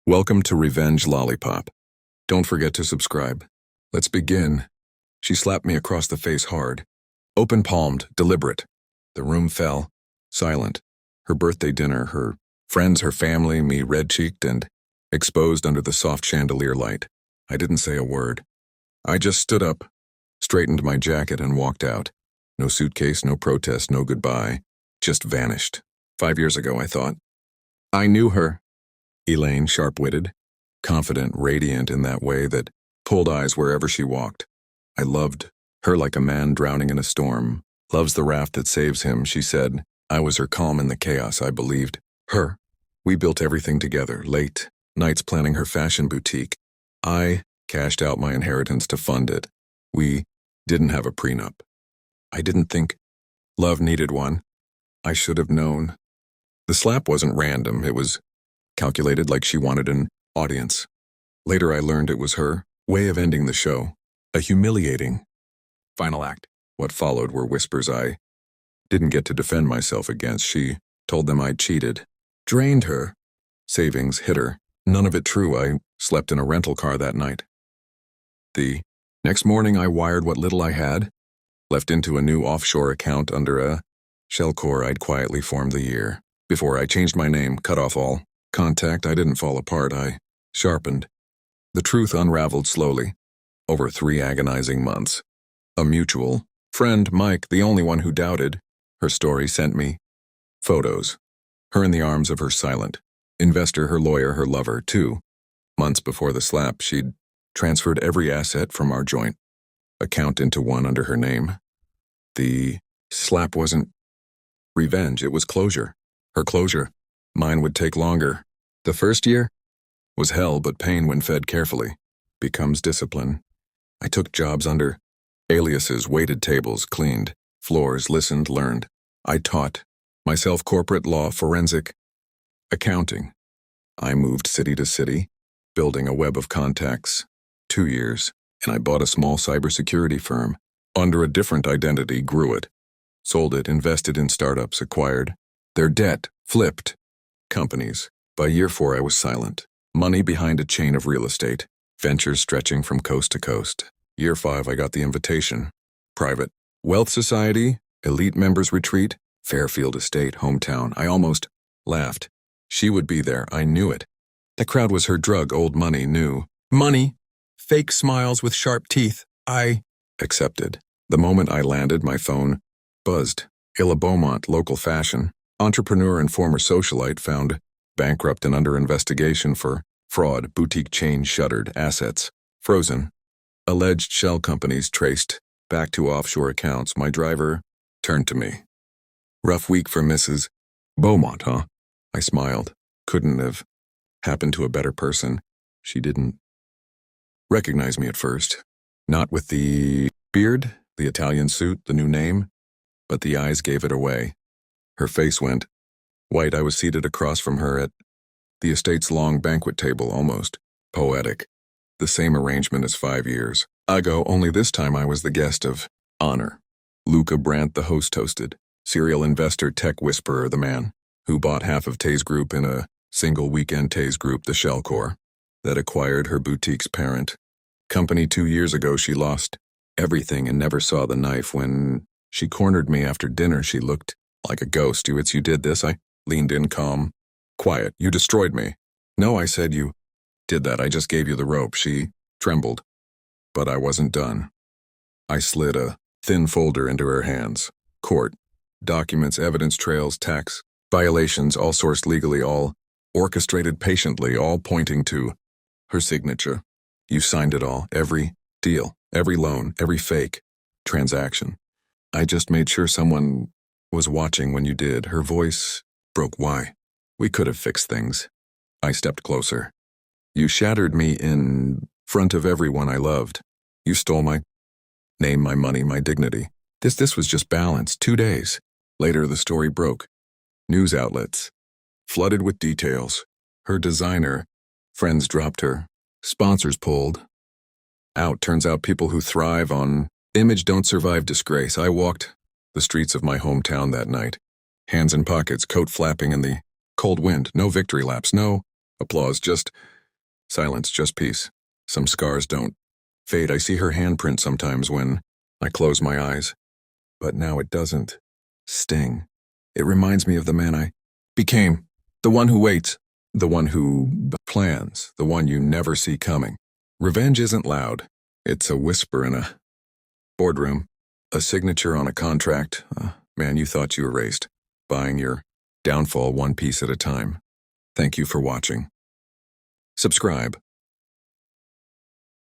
Welcome to Revenge Lollipop. Don't forget to subscribe. Let's begin. She slapped me across the face hard. Open-palmed, deliberate. The room fell, silent. Her birthday dinner, her friends, her family, me red-cheeked and exposed under the soft chandelier light. I didn't say a word. I just stood up, straightened my jacket and walked out. No suitcase, no protest, no goodbye. Just vanished. 5 years ago, I thought. I knew her. Elaine, sharp-witted, confident, radiant in that way that pulled eyes wherever she walked. I loved her like a man drowning in a storm. Loves the raft that saves him, she said. I was her calm in the chaos, I believed. Her. We built everything together, late, nights planning her fashion boutique. I cashed out my inheritance to fund it. We didn't have a prenup. I didn't think love needed one. I should have known. The slap wasn't random, it was calculated like she wanted an audience. Later I learned it was her way of ending the show. A humiliating final act. What followed were whispers I didn't get to defend myself against. She told them I'd cheated. Drained her. Savings hit her. None of it true. I slept in a rental car that night. The next morning I wired what little I had, left into a new offshore account under a shell core I'd quietly formed the year. Before I changed my name, cut off all contact, I didn't fall apart, I sharpened. The truth unraveled slowly, over 3 agonizing months. A mutual friend, Mike, the only one who doubted, her story sent me photos. Her in the arms of her silent investor, her lawyer, her lover, 2 months before the slap, she'd transferred every asset from our joint account into one under her name. The slap wasn't revenge, it was closure. Her closure. Mine would take longer. The first year was hell, but pain when fed carefully becomes discipline. I took jobs under aliases, waited tables, cleaned floors, listened, learned. I taught myself corporate law, forensic accounting. I moved city to city, building a web of contacts. 2 years, and I bought a small cybersecurity firm. Under a different identity, grew it. Sold it, invested in startups, acquired their debt, flipped companies. By year 4, I was silent. Money behind a chain of real estate. Ventures stretching from coast to coast. Year 5, I got the invitation. Private. Wealth Society, elite members retreat, Fairfield Estate, hometown. I almost laughed. She would be there, I knew it. The crowd was her drug, old money, new. Money. Fake smiles with sharp teeth. I accepted. The moment I landed, my phone buzzed. Illa Beaumont, local fashion. Entrepreneur and former socialite found bankrupt and under investigation for fraud, boutique chain shuttered, assets frozen. Alleged shell companies traced back to offshore accounts. My driver turned to me. Rough week for Mrs. Beaumont, huh? I smiled. Couldn't have happened to a better person. She didn't recognize me at first. Not with the beard, the Italian suit, the new name, but the eyes gave it away. Her face went white. I was seated across from her at the estate's long banquet table, almost poetic. The same arrangement as 5 years ago, only this time I was the guest of honor. Luca Brandt, the host, hosted. Serial investor, tech whisperer, the man who bought half of Tay's Group in a single weekend. Tay's Group, the shell core that acquired her boutique's parent company. 2 years ago, she lost everything and never saw the knife. When she cornered me after dinner, she looked like a ghost. You did this? I leaned in, calm. Quiet. You destroyed me. No, I said you did that. I just gave you the rope. She trembled. But I wasn't done. I slid a thin folder into her hands. Court. Documents, evidence trails, tax violations, all sourced legally, all orchestrated patiently, all pointing to her signature. You signed it all. Every deal, every loan, every fake transaction. I just made sure someone was watching when you did. Her voice broke. Why? We could have fixed things. I stepped closer. You shattered me in front of everyone I loved. You stole my name, my money, my dignity. This was just balance. 2 days. Later, the story broke. News outlets flooded with details. Her designer friends dropped her. Sponsors pulled out. Turns out people who thrive on image don't survive disgrace. I walked the streets of my hometown that night, hands in pockets, coat flapping in the cold wind. No victory laps, no applause, just Silence, just peace. Some scars don't fade. I see her handprint sometimes when I close my eyes. But now it doesn't sting. It reminds me of the man I became. The one who waits. The one who plans. The one you never see coming. Revenge isn't loud. It's a whisper in a boardroom. A signature on a contract. A man you thought you erased. Buying your downfall one piece at a time. Thank you for watching. Subscribe.